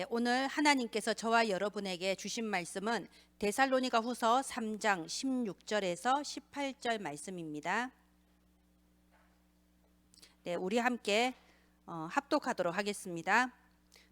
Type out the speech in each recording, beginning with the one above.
오늘 하나님께서 저와 여러분에게 주신 말씀은 데살로니가 후서 3장 16절에서 18절 말씀입니다. 우리 함께 합독하도록 하겠습니다.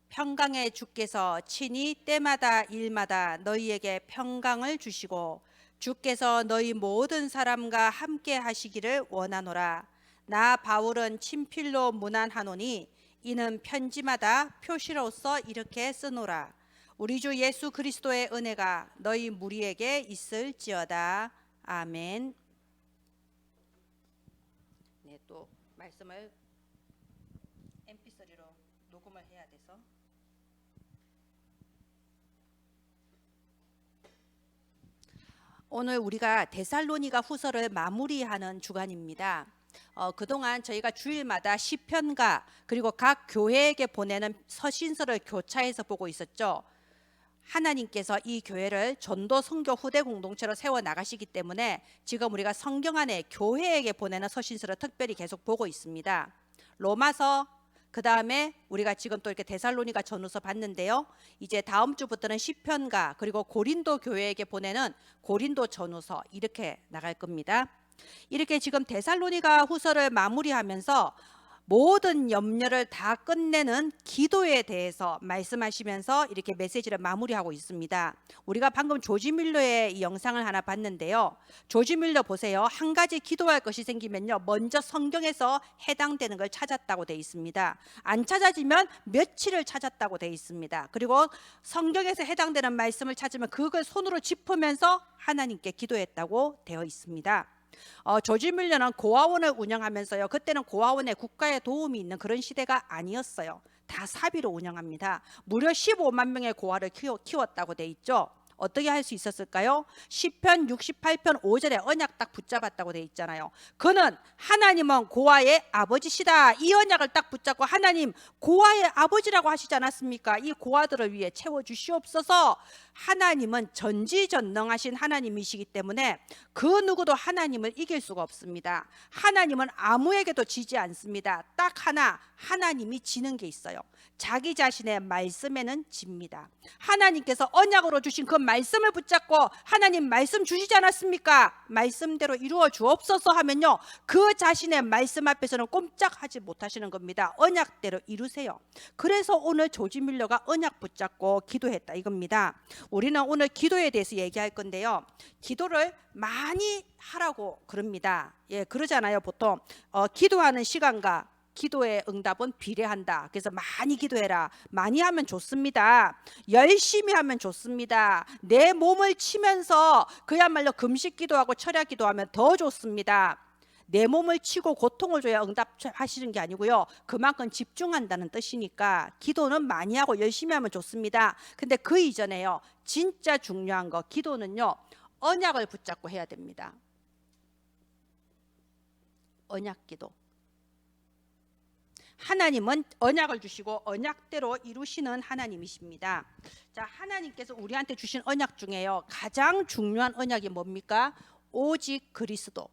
평강의 주께서 친히 때마다 일마다 너희에게 평강을 주시고 주께서 너희 모든 사람과 함께 하시기를 원하노라. 나 바울은 친필로 문안하노니 이는 편지마다 표시로서 이렇게 쓰노라. 우리 주 예수 그리스도의 은혜가 너희 무리에게 있을지어다. 아멘. 또 말씀을 mp3로 녹음을 해야 돼서 오늘 우리가 데살로니가 후서를 마무리하는 주간입니다. 그동안 저희가 주일마다 시편과 그리고 각 교회에게 보내는 서신서를 교차해서 보고 있었죠. 하나님께서 이 교회를 전도 선교 후대 공동체로 세워 나가시기 때문에 지금 우리가 성경 안에 교회에게 보내는 서신서를 특별히 계속 보고 있습니다. 로마서, 그 다음에 우리가 지금 또 이렇게 데살로니가 전후서 봤는데요. 이제 다음 주부터는 시편과 그리고 고린도 교회에게 보내는 고린도 전후서 이렇게 나갈 겁니다. 이렇게 지금 데살로니가 후서를 마무리하면서 모든 염려를 다 끝내는 기도에 대해서 말씀하시면서 이렇게 메시지를 마무리하고 있습니다. 우리가 방금 조지 밀러의 이 영상을 하나 봤는데요. 조지 밀러 보세요. 한 가지 기도할 것이 생기면요, 먼저 성경에서 해당되는 걸 찾았다고 돼 있습니다. 안 찾아지면 며칠을 찾았다고 돼 있습니다. 그리고 성경에서 해당되는 말씀을 찾으면 그걸 손으로 짚으면서 하나님께 기도했다고 되어 있습니다. 조지 밀러는 고아원을 운영하면서요, 그때는 고아원에 국가의 도움이 있는 그런 시대가 아니었어요. 다 사비로 운영합니다. 무려 15만 명의 고아를 키웠다고 돼 있죠. 어떻게 할 수 있었을까요? 시편 68편 5절에 언약 딱 붙잡았다고 돼 있잖아요. 그는 하나님은 고아의 아버지시다. 이 언약을 딱 붙잡고 하나님 고아의 아버지라고 하시지 않았습니까? 이 고아들을 위해 채워주시옵소서. 하나님은 전지전능하신 하나님이시기 때문에 그 누구도 하나님을 이길 수가 없습니다. 하나님은 아무에게도 지지 않습니다. 딱 하나, 하나님이 지는 게 있어요. 자기 자신의 말씀에는 집니다. 하나님께서 언약으로 주신 그 말씀을 붙잡고 하나님 말씀 주시지 않았습니까? 말씀대로 이루어 주옵소서 하면요, 그 자신의 말씀 앞에서는 꼼짝하지 못하시는 겁니다. 언약대로 이루세요. 그래서 오늘 조지 밀러가 언약 붙잡고 기도했다 이겁니다. 우리는 오늘 기도에 대해서 얘기할 건데요, 기도를 많이 하라고 그럽니다. 그러잖아요. 보통 기도하는 시간과 기도의 응답은 비례한다. 그래서 많이 기도해라. 많이 하면 좋습니다. 열심히 하면 좋습니다. 내 몸을 치면서 그야말로 금식 기도하고 철야 기도하면 더 좋습니다. 내 몸을 치고 고통을 줘야 응답하시는 게 아니고요, 그만큼 집중한다는 뜻이니까 기도는 많이 하고 열심히 하면 좋습니다. 근데 그 이전에요, 진짜 중요한 거, 기도는요, 언약을 붙잡고 해야 됩니다. 언약 기도. 하나님은 언약을 주시고 언약대로 이루시는 하나님이십니다. 자, 하나님께서 우리한테 주신 언약 중에요, 가장 중요한 언약이 뭡니까? 오직 그리스도.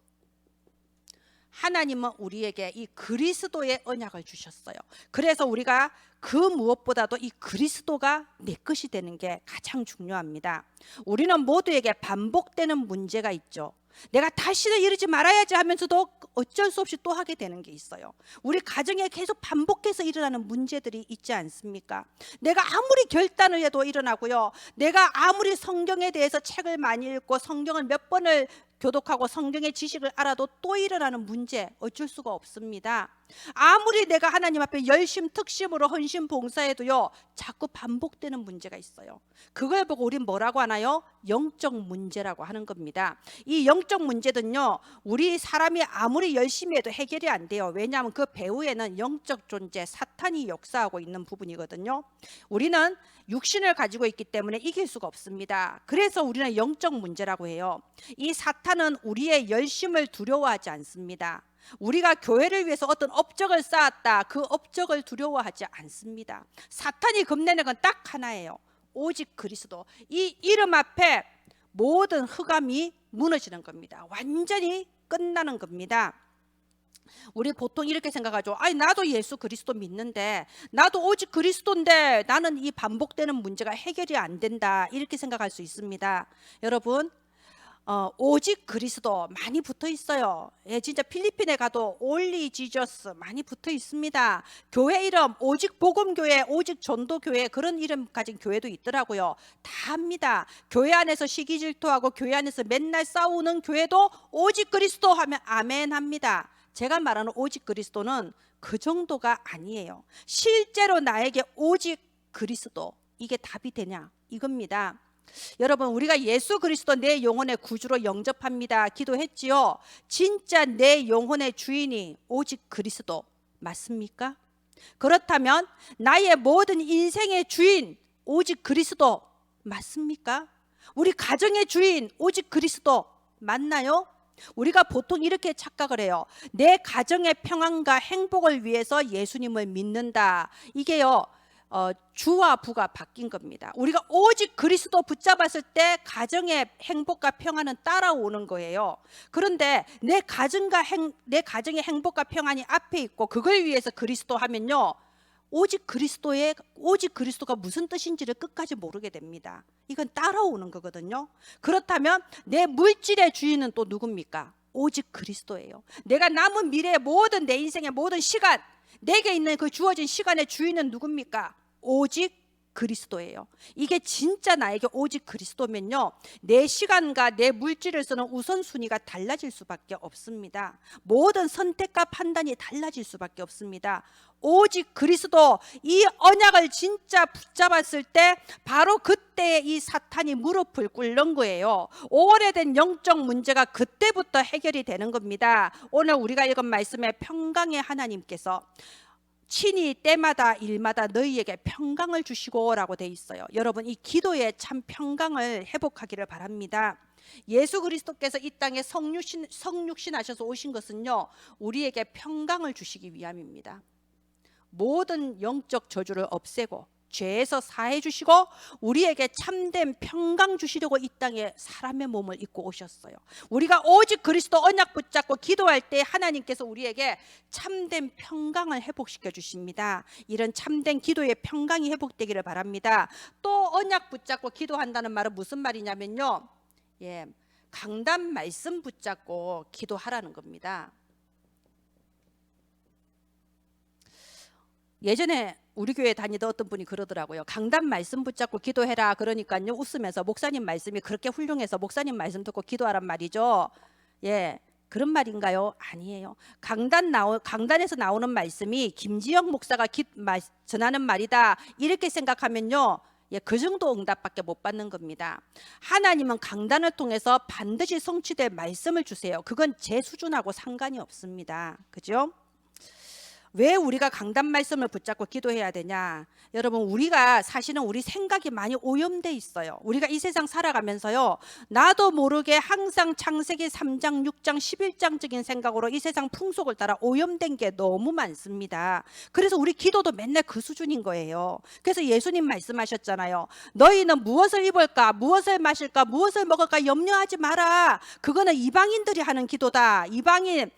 하나님은 우리에게 이 그리스도의 언약을 주셨어요. 그래서 우리가 그 무엇보다도 이 그리스도가 내 것이 되는 게 가장 중요합니다. 우리는 모두에게 반복되는 문제가 있죠. 내가 다시는 이러지 말아야지 하면서도 어쩔 수 없이 또 하게 되는 게 있어요. 우리 가정에 계속 반복해서 일어나는 문제들이 있지 않습니까? 내가 아무리 결단을 해도 일어나고요, 내가 아무리 성경에 대해서 책을 많이 읽고 성경을 몇 번을 교독하고 성경의 지식을 알아도 또 일어나는 문제, 어쩔 수가 없습니다. 아무리 내가 하나님 앞에 열심 특심으로 헌신 봉사해도요, 자꾸 반복되는 문제가 있어요. 그걸 보고 우린 뭐라고 하나요? 영적 문제라고 하는 겁니다. 이 영적 문제는요, 우리 사람이 아무리 열심히 해도 해결이 안 돼요. 왜냐하면 그 배후에는 영적 존재 사탄이 역사하고 있는 부분이거든요. 우리는 육신을 가지고 있기 때문에 이길 수가 없습니다. 그래서 우리는 영적 문제라고 해요. 이 사탄은 우리의 열심을 두려워하지 않습니다. 우리가 교회를 위해서 어떤 업적을 쌓았다, 그 업적을 두려워하지 않습니다. 사탄이 겁내는 건 딱 하나예요. 오직 그리스도. 이 이름 앞에 모든 흑암이 무너지는 겁니다. 완전히 끝나는 겁니다. 우리 보통 이렇게 생각하죠. 아니 나도 예수 그리스도 믿는데, 나도 오직 그리스도인데 나는 이 반복되는 문제가 해결이 안 된다, 이렇게 생각할 수 있습니다. 여러분, 오직 그리스도 많이 붙어 있어요. 예, 진짜 필리핀에 가도 올리 지저스 많이 붙어 있습니다. 교회 이름 오직 복음교회, 오직 전도교회, 그런 이름 가진 교회도 있더라고요. 다 합니다. 교회 안에서 시기 질투하고 교회 안에서 맨날 싸우는 교회도 오직 그리스도 하면 아멘 합니다. 제가 말하는 오직 그리스도는 그 정도가 아니에요. 실제로 나에게 오직 그리스도, 이게 답이 되냐, 이겁니다. 여러분, 우리가 예수 그리스도 내 영혼의 구주로 영접합니다 기도했지요. 진짜 내 영혼의 주인이 오직 그리스도 맞습니까? 그렇다면 나의 모든 인생의 주인 오직 그리스도 맞습니까? 우리 가정의 주인 오직 그리스도 맞나요? 우리가 보통 이렇게 착각을 해요. 내 가정의 평안과 행복을 위해서 예수님을 믿는다. 이게요, 주와 부가 바뀐 겁니다. 우리가 오직 그리스도 붙잡았을 때 가정의 행복과 평안은 따라오는 거예요. 그런데 내 가정의 행복과 평안이 앞에 있고 그걸 위해서 그리스도 하면요, 오직 그리스도가 무슨 뜻인지를 끝까지 모르게 됩니다. 이건 따라오는 거거든요. 그렇다면 내 물질의 주인은 또 누굽니까? 오직 그리스도예요. 내가 남은 미래의 모든, 내 인생의 모든 시간, 내게 있는 그 주어진 시간의 주인은 누굽니까? 오직 그리스도예요. 이게 진짜 나에게 오직 그리스도면요, 내 시간과 내 물질을 쓰는 우선순위가 달라질 수밖에 없습니다. 모든 선택과 판단이 달라질 수밖에 없습니다. 오직 그리스도, 이 언약을 진짜 붙잡았을 때 바로 그때 이 사탄이 무릎을 꿇는 거예요. 오래된 영적 문제가 그때부터 해결이 되는 겁니다. 오늘 우리가 읽은 말씀에 평강의 하나님께서 친히 때마다 일마다 너희에게 평강을 주시고 라고 돼 있어요. 여러분, 이 기도에 참 평강을 회복하기를 바랍니다. 예수 그리스도께서 이 땅에 성육신 하셔서 오신 것은요, 우리에게 평강을 주시기 위함입니다. 모든 영적 저주를 없애고 죄에서 사해 주시고 우리에게 참된 평강 주시려고 이 땅에 사람의 몸을 입고 오셨어요. 우리가 오직 그리스도 언약 붙잡고 기도할 때 하나님께서 우리에게 참된 평강을 회복시켜 주십니다. 이런 참된 기도의 평강이 회복되기를 바랍니다. 또 언약 붙잡고 기도한다는 말은 무슨 말이냐면요, 강단 말씀 붙잡고 기도하라는 겁니다. 예전에 우리 교회 다니던 어떤 분이 그러더라고요. 강단 말씀 붙잡고 기도해라. 그러니까요, 웃으면서 목사님 말씀이 그렇게 훌륭해서 목사님 말씀 듣고 기도하란 말이죠. 그런 말인가요? 아니에요. 강단에서 나오는 말씀이 김지영 목사가 전하는 말이다, 이렇게 생각하면요, 그 정도 응답밖에 못 받는 겁니다. 하나님은 강단을 통해서 반드시 성취될 말씀을 주세요. 그건 제 수준하고 상관이 없습니다. 그죠? 왜 우리가 강단 말씀을 붙잡고 기도해야 되냐? 여러분, 우리가 사실은 우리 생각이 많이 오염돼 있어요. 우리가 이 세상 살아가면서요, 나도 모르게 항상 창세기 3장, 6장, 11장적인 생각으로 이 세상 풍속을 따라 오염된 게 너무 많습니다. 그래서 우리 기도도 맨날 그 수준인 거예요. 그래서 예수님 말씀하셨잖아요. 너희는 무엇을 입을까, 무엇을 마실까, 무엇을 먹을까 염려하지 마라. 그거는 이방인들이 하는 기도다. 이방인,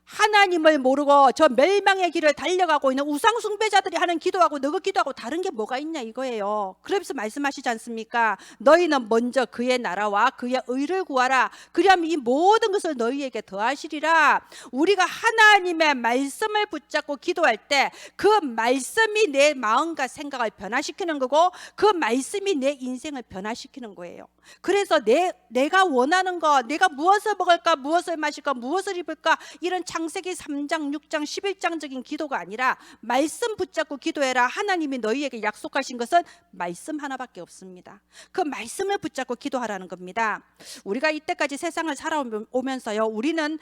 하나님을 모르고 저 멸망의 길을 달려가고 있는 우상 숭배자들이 하는 기도하고 너그 기도하고 다른 게 뭐가 있냐, 이거예요. 그래서 말씀하시지 않습니까? 너희는 먼저 그의 나라와 그의 의를 구하라. 그리하면 이 모든 것을 너희에게 더하시리라. 우리가 하나님의 말씀을 붙잡고 기도할 때 그 말씀이 내 마음과 생각을 변화시키는 거고, 그 말씀이 내 인생을 변화시키는 거예요. 그래서 내가 원하는 거, 내가 무엇을 먹을까, 무엇을 마실까, 무엇을 입을까, 이런 창세기 3장, 6장, 11장적인 기도가 아니라 말씀 붙잡고 기도해라. 하나님이 너희에게 약속하신 것은 말씀 하나밖에 없습니다. 그 말씀을 붙잡고 기도하라는 겁니다. 우리가 이때까지 세상을 살아오면서요, 우리는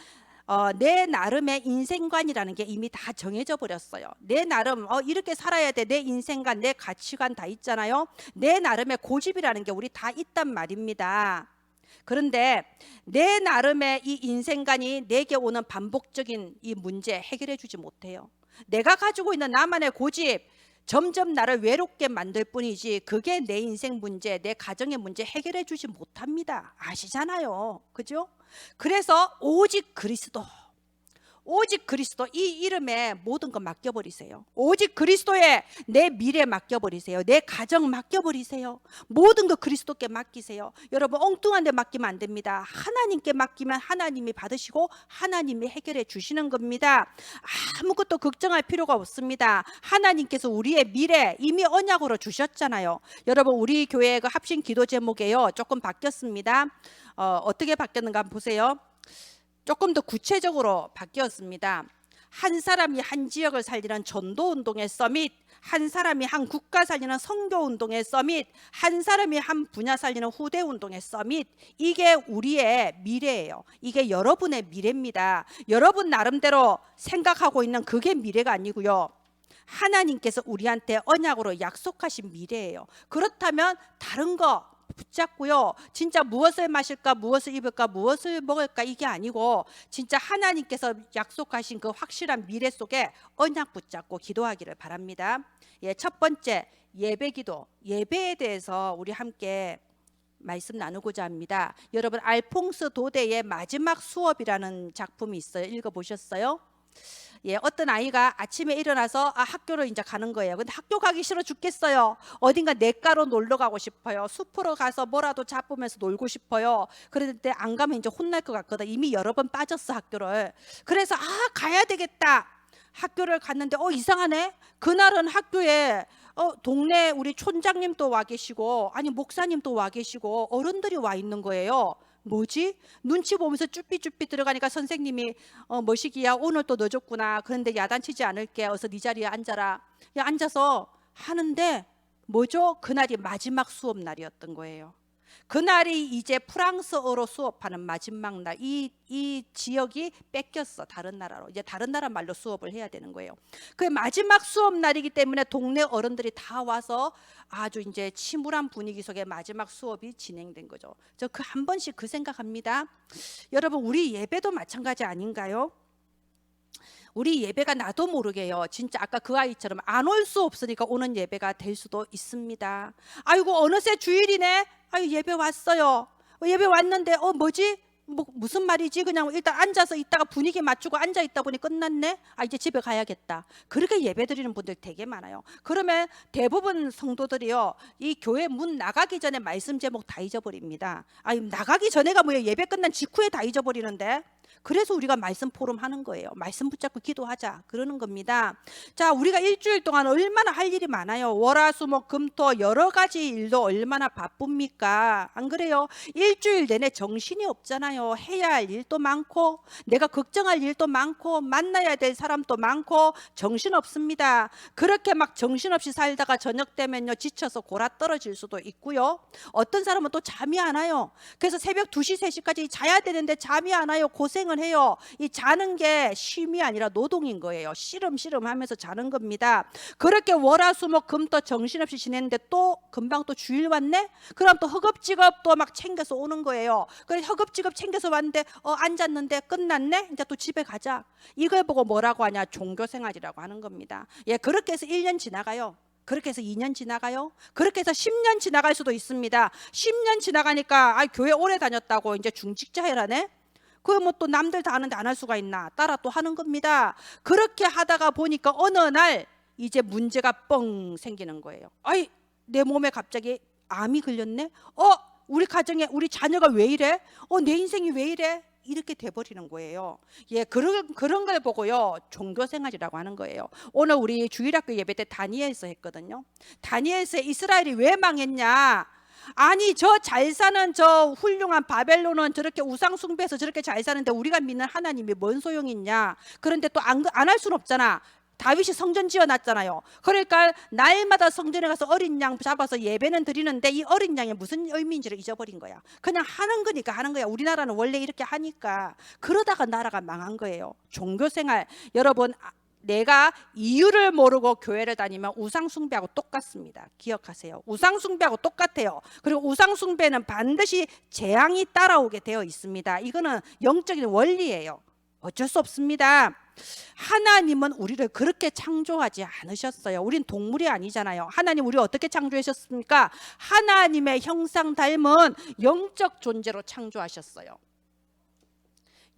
내 나름의 인생관이라는 게 이미 다 정해져 버렸어요. 내 나름 이렇게 살아야 돼. 내 인생관, 내 가치관 다 있잖아요. 내 나름의 고집이라는 게 우리 다 있단 말입니다. 그런데 내 나름의 이 인생관이 내게 오는 반복적인 이 문제 해결해 주지 못해요. 내가 가지고 있는 나만의 고집 점점 나를 외롭게 만들 뿐이지, 그게 내 인생 문제, 내 가정의 문제 해결해 주지 못합니다. 아시잖아요. 그죠? 그래서 오직 그리스도, 오직 그리스도, 이 이름에 모든 거 맡겨버리세요. 오직 그리스도에 내 미래 맡겨버리세요. 내 가정 맡겨버리세요. 모든 거 그리스도께 맡기세요. 여러분, 엉뚱한 데 맡기면 안 됩니다. 하나님께 맡기면 하나님이 받으시고 하나님이 해결해 주시는 겁니다. 아무것도 걱정할 필요가 없습니다. 하나님께서 우리의 미래 이미 언약으로 주셨잖아요. 여러분, 우리 교회 그 합심 기도 제목에요, 조금 바뀌었습니다. 어떻게 바뀌었는가 한번 보세요. 조금 더 구체적으로 바뀌었습니다. 한 사람이 한 지역을 살리는 전도운동의 서밋, 한 사람이 한 국가 살리는 선교운동의 서밋, 한 사람이 한 분야 살리는 후대운동의 서밋. 이게 우리의 미래예요. 이게 여러분의 미래입니다. 여러분 나름대로 생각하고 있는 그게 미래가 아니고요, 하나님께서 우리한테 언약으로 약속하신 미래예요. 그렇다면 다른 거 붙잡고요, 진짜 무엇을 마실까, 무엇을 입을까, 무엇을 먹을까, 이게 아니고 진짜 하나님께서 약속하신 그 확실한 미래 속에 언약 붙잡고 기도하기를 바랍니다. 예, 첫 번째, 예배기도. 예배에 대해서 우리 함께 말씀 나누고자 합니다. 여러분, 알퐁스 도데의 마지막 수업이라는 작품이 있어요. 읽어보셨어요? 예, 어떤 아이가 아침에 일어나서 학교를 이제 가는 거예요. 근데 학교 가기 싫어 죽겠어요. 어딘가 냇가로 놀러 가고 싶어요. 숲으로 가서 뭐라도 잡으면서 놀고 싶어요. 그런데 안 가면 이제 혼날 것 같거든. 이미 여러 번 빠졌어, 학교를. 그래서 가야 되겠다. 학교를 갔는데 이상하네. 그날은 학교에 동네 우리 촌장님도 와 계시고, 아니 목사님도 와 계시고, 어른들이 와 있는 거예요. 뭐지? 눈치 보면서 쭈삐쭈삐 들어가니까 선생님이 머시기야, 오늘 또 늦었구나. 그런데 야단치지 않을게. 어서 네 자리에 앉아라. 앉아서 하는데 뭐죠? 그날이 마지막 수업 날이었던 거예요. 그날이 이제 프랑스어로 수업하는 마지막 날. 이 지역이 뺏겼어, 다른 나라로. 이제 다른 나라 말로 수업을 해야 되는 거예요. 그 마지막 수업 날이기 때문에 동네 어른들이 다 와서 아주 이제 침울한 분위기 속에 마지막 수업이 진행된 거죠. 저 그 한 번씩 그 생각합니다. 여러분, 우리 예배도 마찬가지 아닌가요? 우리 예배가 나도 모르게요, 진짜 아까 그 아이처럼 안 올 수 없으니까 오는 예배가 될 수도 있습니다. 아이고, 어느새 주일이네. 아유, 예배 왔어요. 예배 왔는데 뭐지? 무슨 말이지? 그냥 일단 앉아서 있다가 분위기 맞추고 앉아 있다 보니 끝났네. 이제 집에 가야겠다. 그렇게 예배 드리는 분들 되게 많아요. 그러면 대부분 성도들이요, 이 교회 문 나가기 전에 말씀 제목 다 잊어버립니다. 나가기 전에가 뭐예요? 예배 끝난 직후에 다 잊어버리는데. 그래서 우리가 말씀 포럼 하는 거예요. 말씀 붙잡고 기도하자, 그러는 겁니다. 자, 우리가 일주일 동안 얼마나 할 일이 많아요. 월화수목 금토 여러 가지 일도 얼마나 바쁩니까? 안 그래요? 일주일 내내 정신이 없잖아요. 해야 할 일도 많고, 내가 걱정할 일도 많고, 만나야 될 사람도 많고, 정신 없습니다. 그렇게 막 정신없이 살다가 저녁 되면요, 지쳐서 골아 떨어질 수도 있고요. 어떤 사람은 또 잠이 안 와요. 그래서 새벽 2시, 3시까지 자야 되는데 잠이 안 와요. 고생을 해요. 이 자는 게 쉼이 아니라 노동인 거예요. 씨름씨름 하면서 자는 겁니다. 그렇게 월화수목 금토 정신없이 지냈는데 또 금방 또 주일 왔네? 그럼 또 허겁지겁 또 막 챙겨서 오는 거예요. 그래서 허겁지겁 챙겨서 왔는데 앉았는데 끝났네? 이제 또 집에 가자. 이걸 보고 뭐라고 하냐? 종교생활이라고 하는 겁니다. 예, 그렇게 해서 1년 지나가요. 그렇게 해서 2년 지나가요. 그렇게 해서 10년 지나갈 수도 있습니다. 10년 지나가니까 교회 오래 다녔다고 이제 중직자 해라네? 그거 뭐 또 남들 다 하는데 안 할 수가 있나? 따라 또 하는 겁니다. 그렇게 하다가 보니까 어느 날 이제 문제가 뻥 생기는 거예요. 내 몸에 갑자기 암이 걸렸네? 우리 가정에 우리 자녀가 왜 이래? 내 인생이 왜 이래? 이렇게 돼버리는 거예요. 예, 그런 걸 보고요, 종교생활이라고 하는 거예요. 오늘 우리 주일학교 예배 때 다니엘서 했거든요. 다니엘서에 이스라엘이 왜 망했냐? 아니, 저 잘 사는 저 훌륭한 바벨론은 저렇게 우상 숭배해서 저렇게 잘 사는데 우리가 믿는 하나님이 뭔 소용이 있냐? 그런데 또 안 할 수는 없잖아. 다윗이 성전 지어놨잖아요. 그러니까 날마다 성전에 가서 어린 양 잡아서 예배는 드리는데 이 어린 양이 무슨 의미인지를 잊어버린 거야. 그냥 하는 거니까 하는 거야. 우리나라는 원래 이렇게 하니까. 그러다가 나라가 망한 거예요. 종교생활, 여러분, 내가 이유를 모르고 교회를 다니면 우상숭배하고 똑같습니다. 기억하세요. 우상숭배하고 똑같아요. 그리고 우상숭배는 반드시 재앙이 따라오게 되어 있습니다. 이거는 영적인 원리예요. 어쩔 수 없습니다. 하나님은 우리를 그렇게 창조하지 않으셨어요. 우린 동물이 아니잖아요. 하나님 우리 어떻게 창조하셨습니까? 하나님의 형상 닮은 영적 존재로 창조하셨어요.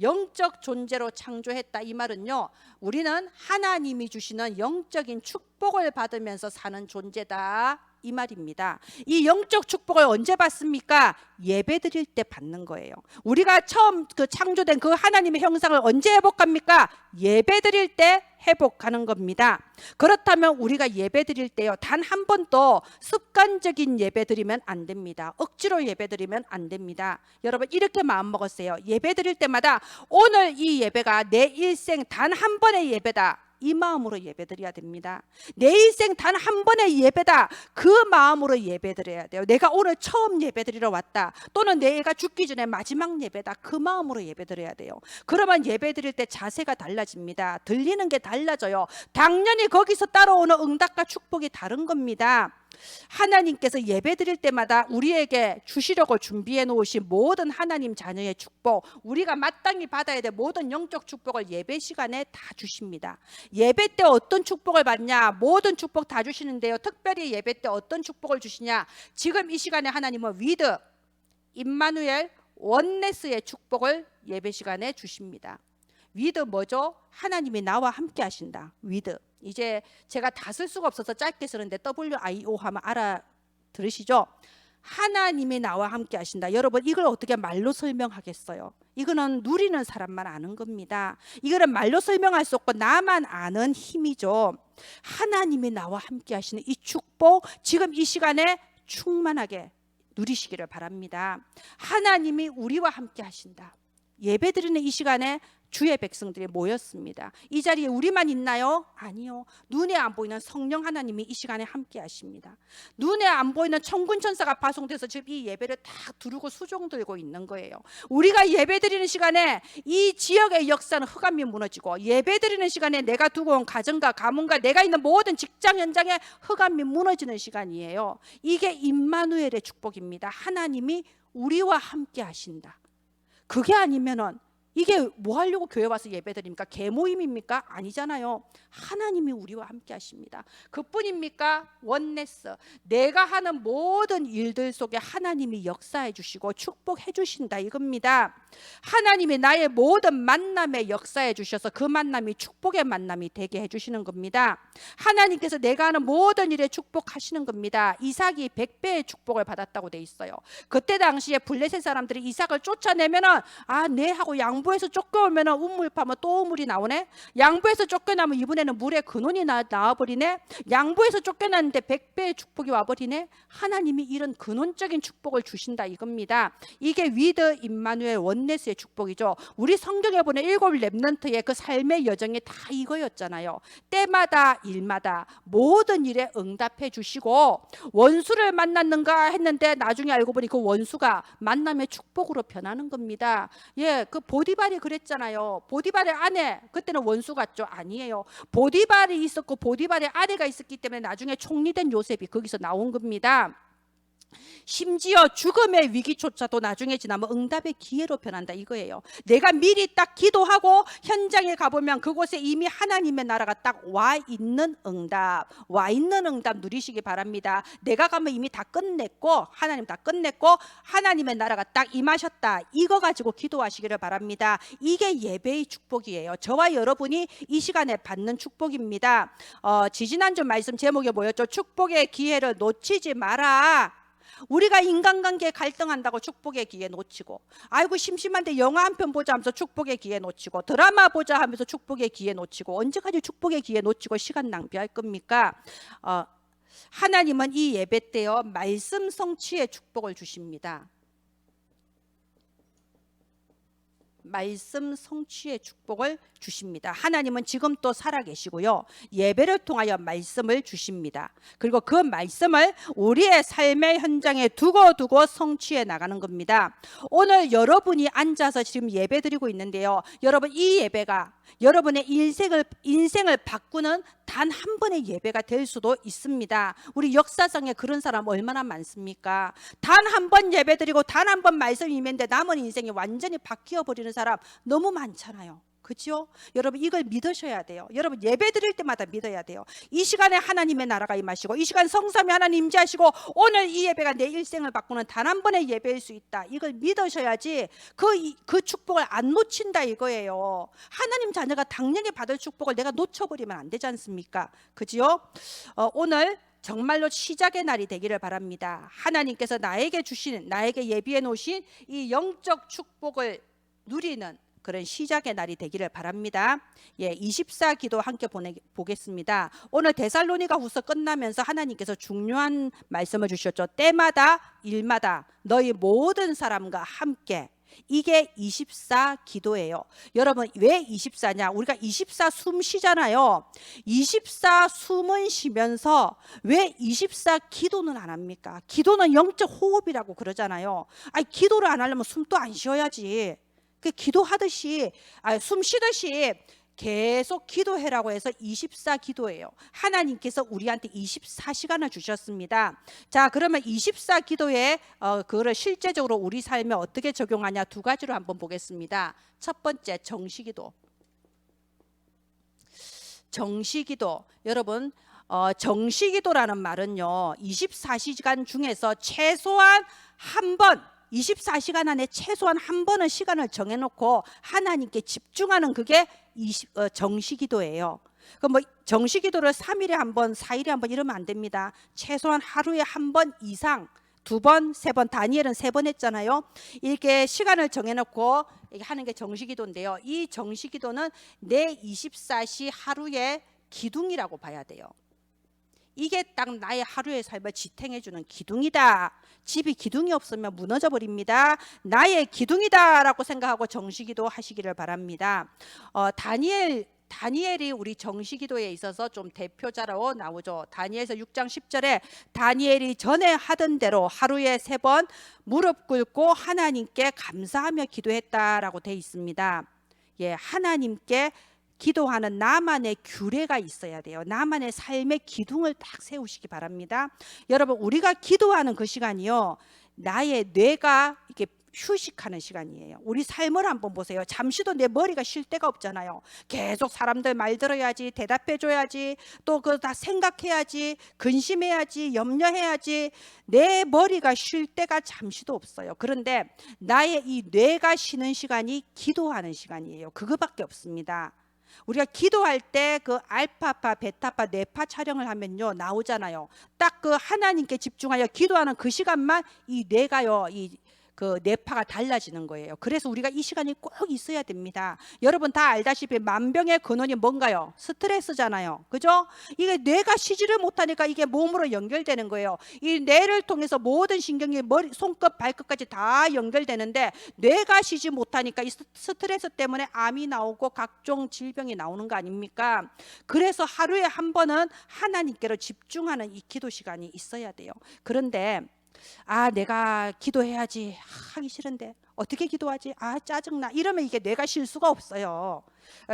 영적 존재로 창조했다. 이 말은요, 우리는 하나님이 주시는 영적인 축복을 받으면서 사는 존재다, 이 말입니다. 이 영적 축복을 언제 받습니까? 예배 드릴 때 받는 거예요. 우리가 처음 그 창조된 그 하나님의 형상을 언제 회복합니까? 예배 드릴 때 회복하는 겁니다. 그렇다면 우리가 예배 드릴 때요, 단 한 번도 습관적인 예배 드리면 안 됩니다. 억지로 예배 드리면 안 됩니다. 여러분, 이렇게 마음 먹었어요. 예배 드릴 때마다 오늘 이 예배가 내 일생 단 한 번의 예배다, 이 마음으로 예배드려야 됩니다. 내 인생 단 한 번의 예배다, 그 마음으로 예배드려야 돼요. 내가 오늘 처음 예배드리러 왔다, 또는 내가 죽기 전에 마지막 예배다, 그 마음으로 예배드려야 돼요. 그러면 예배드릴 때 자세가 달라집니다. 들리는 게 달라져요. 당연히 거기서 따라오는 응답과 축복이 다른 겁니다. 하나님께서 예배 드릴 때마다 우리에게 주시려고 준비해 놓으신 모든 하나님 자녀의 축복, 우리가 마땅히 받아야 될 모든 영적 축복을 예배 시간에 다 주십니다. 예배 때 어떤 축복을 받냐? 모든 축복 다 주시는데요, 특별히 예배 때 어떤 축복을 주시냐? 지금 이 시간에 하나님은 위드, 임마누엘, 원네스의 축복을 예배 시간에 주십니다. 위드 뭐죠? 하나님이 나와 함께 하신다. 위드. 이제 제가 다 쓸 수가 없어서 짧게 쓰는데 WIO 하면 알아들으시죠? 하나님이 나와 함께 하신다. 여러분, 이걸 어떻게 말로 설명하겠어요? 이거는 누리는 사람만 아는 겁니다. 이거는 말로 설명할 수 없고 나만 아는 힘이죠. 하나님이 나와 함께 하시는 이 축복, 지금 이 시간에 충만하게 누리시기를 바랍니다. 하나님이 우리와 함께 하신다. 예배드리는 이 시간에 주의 백성들이 모였습니다. 이 자리에 우리만 있나요? 아니요. 눈에 안 보이는 성령 하나님이 이 시간에 함께 하십니다. 눈에 안 보이는 천군 천사가 파송돼서 지금 이 예배를 다 두르고 수종 들고 있는 거예요. 우리가 예배드리는 시간에 이 지역의 역사는 흑암이 무너지고, 예배드리는 시간에 내가 두고 온 가정과 가문과 내가 있는 모든 직장 현장에 흑암이 무너지는 시간이에요. 이게 임마누엘의 축복입니다. 하나님이 우리와 함께 하신다. 그게 아니면은 이게 뭐 하려고 교회 와서 예배드립니까? 개모임입니까? 아니잖아요. 하나님이 우리와 함께 하십니다. 그뿐입니까? 원네스, 내가 하는 모든 일들 속에 하나님이 역사해 주시고 축복해 주신다, 이겁니다. 하나님이 나의 모든 만남에 역사해 주셔서 그 만남이 축복의 만남이 되게 해 주시는 겁니다. 하나님께서 내가 하는 모든 일에 축복하시는 겁니다. 이삭이 100배의 축복을 받았다고 돼 있어요. 그때 당시에 블레셋 사람들이 이삭을 쫓아내면은 네 하고 양보해서 쫓겨오면은 우물 파면 또 우물이 나오네. 양보해서 쫓겨나면 이번에는 물에 근원이 나와버리네. 양보해서 쫓겨났는데 100배의 축복이 와버리네. 하나님이 이런 근원적인 축복을 주신다, 이겁니다. 이게 위드 임마누엘 원네스의 축복이죠. 우리 성경에 보면 7 렘넌트의 그 삶의 여정이 다 이거였잖아요. 때마다 일마다 모든 일에 응답해 주시고, 원수를 만났는가 했는데 나중에 알고 보니 그 원수가 만남의 축복으로 변하는 겁니다. 그 보디발이 그랬잖아요. 보디발의 아내, 그때는 원수 같죠? 아니에요. 보디발이 있었고 보디발의 아내가 있었기 때문에 나중에 총리된 요셉이 거기서 나온 겁니다. 심지어 죽음의 위기조차도 나중에 지나면 응답의 기회로 변한다, 이거예요. 내가 미리 딱 기도하고 현장에 가보면 그곳에 이미 하나님의 나라가 딱 와 있는 응답 누리시기 바랍니다. 내가 가면 이미 다 끝냈고, 하나님 다 끝냈고 하나님의 나라가 딱 임하셨다, 이거 가지고 기도하시기를 바랍니다. 이게 예배의 축복이에요. 저와 여러분이 이 시간에 받는 축복입니다. 지지난주 말씀 제목이 뭐였죠? 축복의 기회를 놓치지 마라. 우리가 인간관계에 갈등한다고 축복의 기회 놓치고, 아이고 심심한데 영화 한 편 보자 하면서 축복의 기회 놓치고, 드라마 보자 하면서 축복의 기회 놓치고, 언제까지 축복의 기회 놓치고 시간 낭비할 겁니까? 하나님은 이 예배 때요, 말씀 성취의 축복을 주십니다. 말씀 성취의 축복을 주십니다. 하나님은 지금 또 살아계시고요, 예배를 통하여 말씀을 주십니다. 그리고 그 말씀을 우리의 삶의 현장에 두고 성취해 나가는 겁니다. 오늘 여러분이 앉아서 지금 예배 드리고 있는데요, 여러분, 이 예배가 여러분의 인생을 바꾸는 단 한 번의 예배가 될 수도 있습니다. 우리 역사상에 그런 사람 얼마나 많습니까? 단 한 번 예배 드리고 단 한 번 말씀 임했는데 남은 인생이 완전히 바뀌어 버리는 사람 너무 많잖아요. 그죠? 여러분 이걸 믿으셔야 돼요. 여러분 예배 드릴 때마다 믿어야 돼요. 이 시간에 하나님의 나라가 임하시고 이 시간 성삼위 하나님 임재하시고 오늘 이 예배가 내 일생을 바꾸는 단 한 번의 예배일 수 있다. 이걸 믿으셔야지 그 축복을 안 놓친다 이거예요. 하나님 자녀가 당연히 받을 축복을 내가 놓쳐버리면 안 되지 않습니까? 그죠? 오늘 정말로 시작의 날이 되기를 바랍니다. 하나님께서 나에게 주신, 나에게 예비해 놓으신 이 영적 축복을 누리는 그런 시작의 날이 되기를 바랍니다. 24 기도 함께 보겠습니다. 오늘 데살로니가 후서 끝나면서 하나님께서 중요한 말씀을 주셨죠. 때마다 일마다 너희 모든 사람과 함께. 이게 24 기도예요. 여러분 왜 24냐? 우리가 24 숨 쉬잖아요. 24 숨은 쉬면서 왜 24 기도는 안 합니까? 기도는 영적 호흡이라고 그러잖아요. 아니 기도를 안 하려면 숨도 안 쉬어야지. 그 기도하듯이 숨 쉬듯이 계속 기도해라고 해서 24 기도예요. 하나님께서 우리한테 24시간을 주셨습니다. 자, 그러면 24 기도에 그거를 실제적으로 우리 삶에 어떻게 적용하냐 두 가지로 한번 보겠습니다. 첫 번째 정시기도. 정시기도. 여러분 정시기도라는 말은요 24시간 중에서 최소한 한 번 24시간 안에 최소한 한 번은 시간을 정해놓고 하나님께 집중하는 그게 정시기도예요. 그럼 뭐 정시기도를 3일에 한 번, 4일에 한 번 이러면 안 됩니다. 최소한 하루에 한 번 이상, 2번, 3번, 다니엘은 3번 했잖아요. 이렇게 시간을 정해놓고 하는 게 정시기도인데요. 이 정시기도는 내 24시 하루의 기둥이라고 봐야 돼요. 이게 딱 나의 하루의 삶을 지탱해주는 기둥이다. 집이 기둥이 없으면 무너져 버립니다. 나의 기둥이다라고 생각하고 정시기도 하시기를 바랍니다. 다니엘이 우리 정시기도에 있어서 좀 대표자로 나오죠. 다니엘서 6장 10절에 다니엘이 전에 하던 대로 하루에 3번 무릎 꿇고 하나님께 감사하며 기도했다라고 돼 있습니다. 하나님께 기도하는 나만의 규례가 있어야 돼요. 나만의 삶의 기둥을 딱 세우시기 바랍니다. 여러분 우리가 기도하는 그 시간이요 나의 뇌가 이렇게 휴식하는 시간이에요. 우리 삶을 한번 보세요. 잠시도 내 머리가 쉴 데가 없잖아요. 계속 사람들 말 들어야지, 대답해 줘야지, 또 그거 다 생각해야지, 근심해야지, 염려해야지. 내 머리가 쉴 데가 잠시도 없어요. 그런데 나의 이 뇌가 쉬는 시간이 기도하는 시간이에요. 그거밖에 없습니다. 우리가 기도할 때 그 알파파, 베타파, 뇌파 촬영을 하면요 나오잖아요. 딱 그 하나님께 집중하여 기도하는 그 시간만 이 뇌가요 그 뇌파가 달라지는 거예요. 그래서 우리가 이 시간이 꼭 있어야 됩니다. 여러분 다 알다시피 만병의 근원이 뭔가요? 스트레스잖아요. 그죠? 이게 뇌가 쉬지를 못하니까 이게 몸으로 연결되는 거예요. 이 뇌를 통해서 모든 신경이 머리, 손끝, 발끝까지 다 연결되는데 뇌가 쉬지 못하니까 이 스트레스 때문에 암이 나오고 각종 질병이 나오는 거 아닙니까? 그래서 하루에 한 번은 하나님께로 집중하는 이 기도 시간이 있어야 돼요. 그런데 내가 기도해야지. 하기 싫은데 어떻게 기도하지? 짜증나. 이러면 이게 뇌가 쉴 수가 없어요.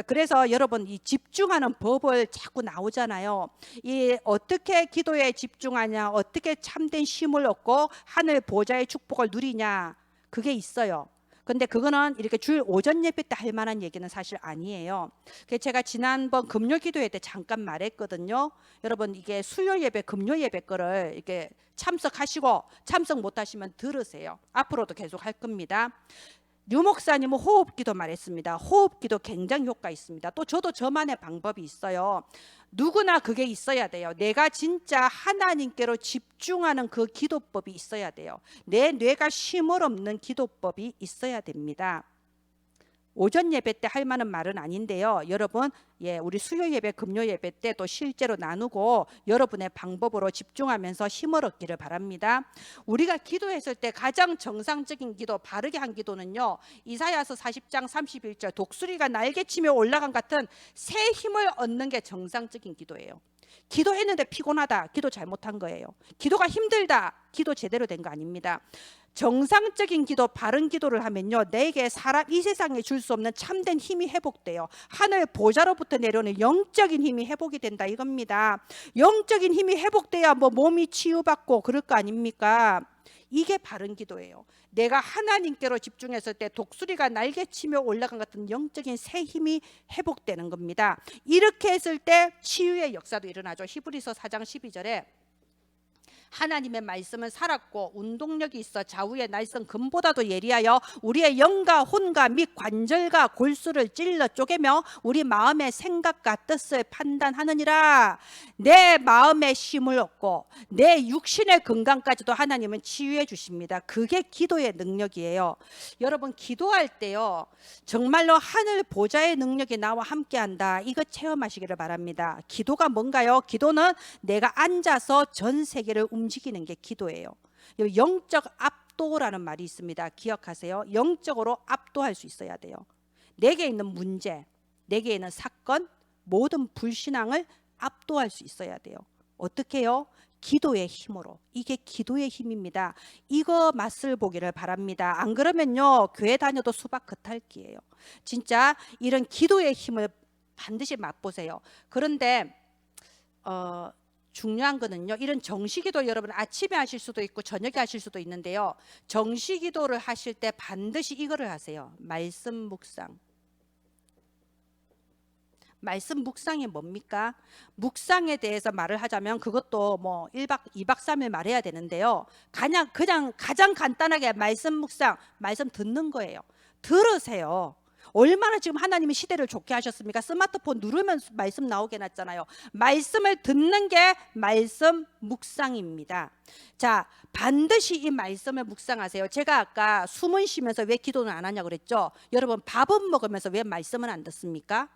그래서 여러분 이 집중하는 법을 자꾸 나오잖아요. 이 어떻게 기도에 집중하냐, 어떻게 참된 쉼을 얻고 하늘 보좌의 축복을 누리냐, 그게 있어요. 근데 그거는 이렇게 주일 오전 예배 때 할 만한 얘기는 사실 아니에요. 제가 지난번 금요 기도회 때 잠깐 말했거든요. 여러분 이게 수요 예배, 금요 예배 거를 이렇게 참석하시고 참석 못 하시면 들으세요. 앞으로도 계속 할 겁니다. 류 목사님은 호흡기도 말했습니다. 호흡기도 굉장히 효과 있습니다. 또 저도 저만의 방법이 있어요. 누구나 그게 있어야 돼요. 내가 진짜 하나님께로 집중하는 그 기도법이 있어야 돼요. 내 뇌가 쉼을 없는 기도법이 있어야 됩니다. 오전 예배 때 할 만한 말은 아닌데요. 여러분, 우리 수요 예배, 금요 예배 때 또 실제로 나누고 여러분의 방법으로 집중하면서 힘을 얻기를 바랍니다. 우리가 기도했을 때 가장 정상적인 기도, 바르게 한 기도는요. 이사야서 40장 31절 독수리가 날개치며 올라간 같은 새 힘을 얻는 게 정상적인 기도예요. 기도했는데 피곤하다, 기도 잘못한 거예요. 기도가 힘들다, 기도 제대로 된 거 아닙니다. 정상적인 기도, 바른 기도를 하면요, 내게 사람 이 세상에 줄 수 없는 참된 힘이 회복돼요. 하늘 보좌로부터 내려오는 영적인 힘이 회복이 된다 이겁니다. 영적인 힘이 회복돼야 뭐 몸이 치유받고 그럴 거 아닙니까? 이게 바른 기도예요. 내가 하나님께로 집중했을 때 독수리가 날개치며 올라간 같은 영적인 새 힘이 회복되는 겁니다. 이렇게 했을 때 치유의 역사도 일어나죠. 히브리서 4장 12절에 하나님의 말씀은 살았고 운동력이 있어 좌우의 날선 금보다도 예리하여 우리의 영과 혼과 및 관절과 골수를 찔러 쪼개며 우리 마음의 생각과 뜻을 판단하느니라. 내 마음의 힘을 얻고 내 육신의 건강까지도 하나님은 치유해 주십니다. 그게 기도의 능력이에요. 여러분, 기도할 때요, 정말로 하늘 보좌의 능력이 나와 함께한다, 이거 체험하시기를 바랍니다. 기도가 뭔가요? 기도는 내가 앉아서 전 세계를 움직이는 게 기도예요. 영적 압도라는 말이 있습니다. 기억하세요. 영적으로 압도할 수 있어야 돼요. 내게 있는 문제, 내게 있는 사건, 모든 불신앙을 압도할 수 있어야 돼요. 어떻게 해요? 기도의 힘으로. 이게 기도의 힘입니다. 이거 맛을 보기를 바랍니다. 안 그러면요, 교회 다녀도 수박 겉핥기예요. 진짜 이런 기도의 힘을 반드시 맛보세요. 그런데 중요한 거는요, 이런 정시기도 여러분 아침에 하실 수도 있고 저녁에 하실 수도 있는데요, 정시기도를 하실 때 반드시 이거를 하세요. 말씀 묵상. 말씀 묵상이 뭡니까? 묵상에 대해서 말을 하자면 그것도 뭐 1박 2박 3일 말해야 되는데요, 그냥 가장 간단하게 말씀 묵상, 말씀 듣는 거예요. 들으세요. 얼마나 지금 하나님이 시대를 좋게 하셨습니까? 스마트폰 누르면 말씀 나오게 해놨잖아요. 말씀을 듣는 게 말씀 묵상입니다. 자, 반드시 이 말씀을 묵상하세요. 제가 아까 숨은 쉬면서 왜 기도는 안 하냐고 그랬죠? 여러분, 밥은 먹으면서 왜 말씀을 안 듣습니까?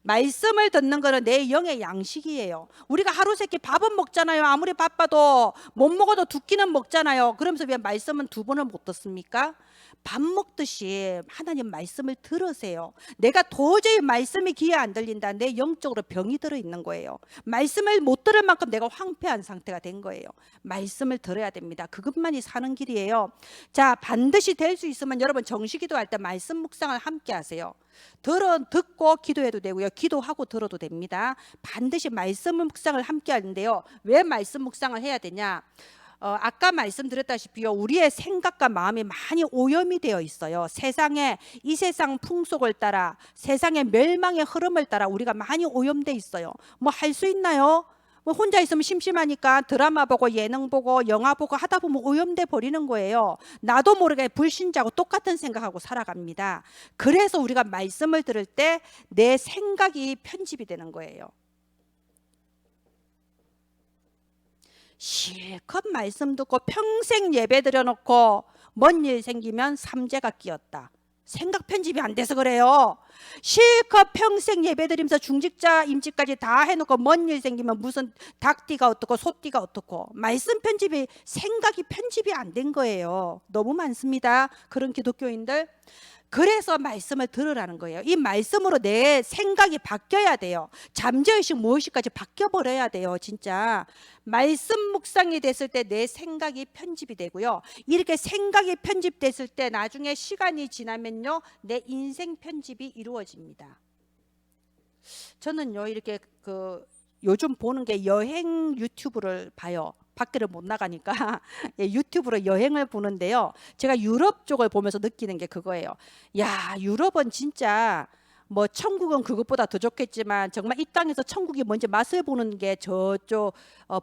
말씀을 듣는 거는 내 영의 양식이에요. 우리가 하루 세끼 밥은 먹잖아요. 아무리 바빠도 못 먹어도 두 끼는 먹잖아요. 그러면서 왜 말씀은 두 번을 못 듣습니까? 밥 먹듯이 하나님 말씀을 들으세요. 내가 도저히 말씀이 귀에 안 들린다, 내 영적으로 병이 들어 있는 거예요. 말씀을 못 들을 만큼 내가 황폐한 상태가 된 거예요. 말씀을 들어야 됩니다. 그것만이 사는 길이에요. 자, 반드시 될 수 있으면 여러분 정시기도할 때 말씀 묵상을 함께 하세요. 듣고 기도해도 되고요, 기도하고 들어도 됩니다. 반드시 말씀 묵상을 함께 하는데요, 왜 말씀 묵상을 해야 되냐? 아까 말씀드렸다시피요, 우리의 생각과 마음이 많이 오염이 되어 있어요. 이 세상 풍속을 따라, 세상의 멸망의 흐름을 따라 우리가 많이 오염돼 있어요. 뭐 할 수 있나요? 뭐 혼자 있으면 심심하니까 드라마 보고 예능 보고 영화 보고 하다 보면 오염돼 버리는 거예요. 나도 모르게 불신자고 똑같은 생각하고 살아갑니다. 그래서 우리가 말씀을 들을 때 내 생각이 편집이 되는 거예요. 실컷 말씀 듣고 평생 예배 드려놓고 뭔 일 생기면 삼재가 끼었다, 생각 편집이 안 돼서 그래요. 실컷 평생 예배 드리면서 중직자 임직까지 다 해놓고 뭔 일 생기면 무슨 닭띠가 어떻고 소띠가 어떻고, 말씀 편집이, 생각이 편집이 안 된 거예요. 너무 많습니다, 그런 기독교인들. 그래서 말씀을 들으라는 거예요. 이 말씀으로 내 생각이 바뀌어야 돼요. 잠재의식 무의식까지 바뀌어버려야 돼요. 진짜 말씀 묵상이 됐을 때 내 생각이 편집이 되고요, 이렇게 생각이 편집됐을 때 나중에 시간이 지나면요, 내 인생 편집이 이루어집니다. 저는요, 이렇게 요즘 보는 게 여행 유튜브를 봐요. 밖에를 못 나가니까 유튜브로 여행을 보는데요, 제가 유럽 쪽을 보면서 느끼는 게 그거예요. 야, 유럽은 진짜 뭐 천국은 그것보다 더 좋겠지만 정말 이 땅에서 천국이 뭔지 맛을 보는 게 저쪽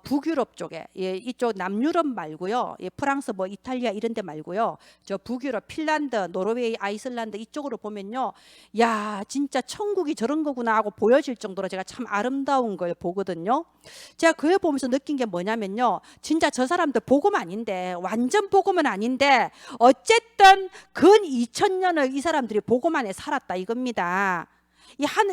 북유럽 쪽에, 이쪽 남유럽 말고요, 프랑스 뭐 이탈리아 이런 데 말고요, 저 북유럽 핀란드, 노르웨이, 아이슬란드 이쪽으로 보면요, 야, 진짜 천국이 저런 거구나 하고 보여질 정도로 제가 참 아름다운 걸 보거든요. 제가 그걸 보면서 느낀 게 뭐냐면요, 진짜 저 사람들 복음 아닌데, 완전 복음은 아닌데 어쨌든 근 2000년을 이 사람들이 복음 안에 살았다 이겁니다.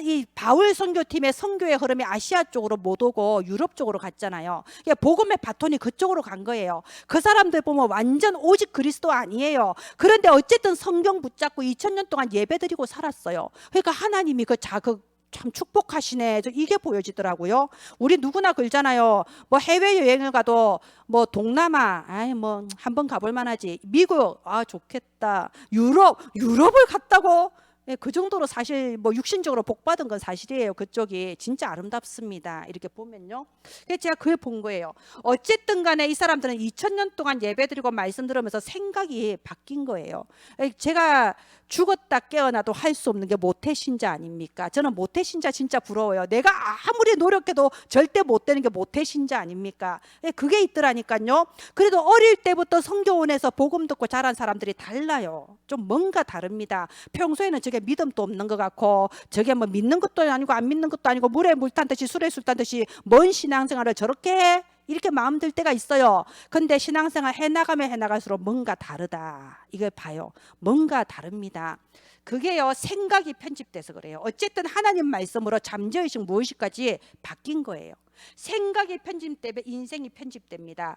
이 바울 선교팀의 선교의 흐름이 아시아 쪽으로 못 오고 유럽 쪽으로 갔잖아요. 복음의 바톤이 그쪽으로 간 거예요. 그 사람들 보면 완전 오직 그리스도 아니에요. 그런데 어쨌든 성경 붙잡고 2000년 동안 예배드리고 살았어요. 그러니까 하나님이 그 자극 참 축복하시네, 이게 보여지더라고요. 우리 누구나 그러잖아요. 뭐 해외여행을 가도 뭐 동남아, 아이 뭐 한번 가볼 만하지, 미국, 아 좋겠다, 유럽을 갔다고? 예, 그 정도로 사실 뭐 육신적으로 복 받은 건 사실이에요. 그쪽이 진짜 아름답습니다. 이렇게 보면요. 그래서 제가 그걸 본 거예요. 어쨌든 간에 이 사람들은 2000년 동안 예배드리고 말씀 들으면서 생각이 바뀐 거예요. 예, 제가 죽었다 깨어나도 할 수 없는 게 모태신자 아닙니까? 저는 모태신자 진짜 부러워요. 내가 아무리 노력해도 절대 못 되는 게 모태신자 아닙니까? 예, 그게 있더라니까요. 그래도 어릴 때부터 성교원에서 복음 듣고 자란 사람들이 달라요. 좀 뭔가 다릅니다. 평소에는 저게 믿음도 없는 것 같고 저게 뭐 믿는 것도 아니고 안 믿는 것도 아니고 물에 물 탄 듯이 술에 술 탄 듯이 뭔 신앙생활을 저렇게 해? 이렇게 마음 들 때가 있어요. 근데 신앙생활 해나가면 해나갈수록 뭔가 다르다. 이걸 봐요. 뭔가 다릅니다. 그게요, 생각이 편집돼서 그래요. 어쨌든 하나님 말씀으로 잠재의식 무의식까지 바뀐 거예요. 생각이 편집되면 인생이 편집됩니다.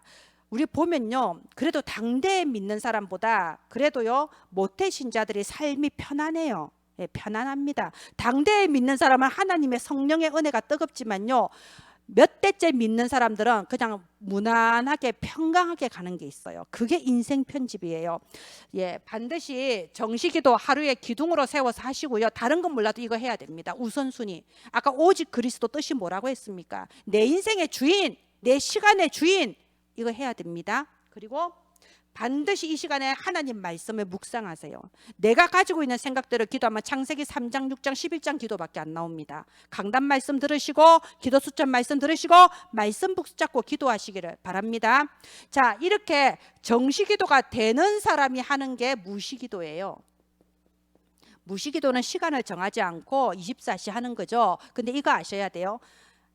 우리 보면요, 그래도 당대에 믿는 사람보다 그래도요 모태신자들이 삶이 편안해요. 예, 편안합니다. 당대에 믿는 사람은 하나님의 성령의 은혜가 뜨겁지만요, 몇 대째 믿는 사람들은 그냥 무난하게 평강하게 가는 게 있어요. 그게 인생 편집이에요. 예, 반드시 정식기도 하루에 기둥으로 세워서 하시고요. 다른 건 몰라도 이거 해야 됩니다. 우선순위. 아까 오직 그리스도 뜻이 뭐라고 했습니까? 내 인생의 주인, 내 시간의 주인, 이거 해야 됩니다. 그리고 반드시 이 시간에 하나님 말씀을 묵상하세요. 내가 가지고 있는 생각대로 기도하면 창세기 3장, 6장, 11장 기도밖에 안 나옵니다. 강단 말씀 들으시고 기도 수첩 말씀 들으시고 말씀 붙잡고 기도하시기를 바랍니다. 자, 이렇게 정시기도가 되는 사람이 하는 게 무시기도예요. 무시기도는 시간을 정하지 않고 24시 하는 거죠. 근데 이거 아셔야 돼요.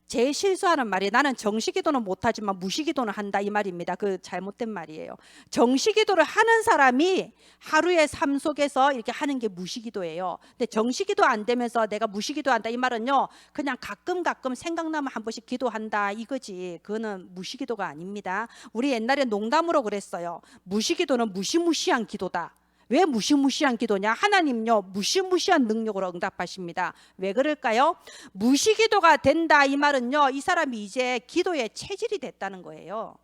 제일 실수하는 말이 나는 정시기도는 못하지만 무시기도는 한다 이 말입니다. 그 잘못된 말이에요. 정시기도를 하는 사람이 하루의 삶 속에서 이렇게 하는 게 무시기도예요. 근데 정시기도 안 되면서 내가 무시기도 한다 이 말은요, 그냥 가끔 생각나면 한 번씩 기도한다 이거지. 그거는 무시기도가 아닙니다. 우리 옛날에 농담으로 그랬어요. 무시기도는 무시무시한 기도다. 왜 무시무시한 기도냐? 하나님요 무시무시한 능력으로 응답하십니다. 왜 그럴까요? 무시기도가 된다 이 말은요, 이 사람이 이제 기도의 체질이 됐다는 거예요.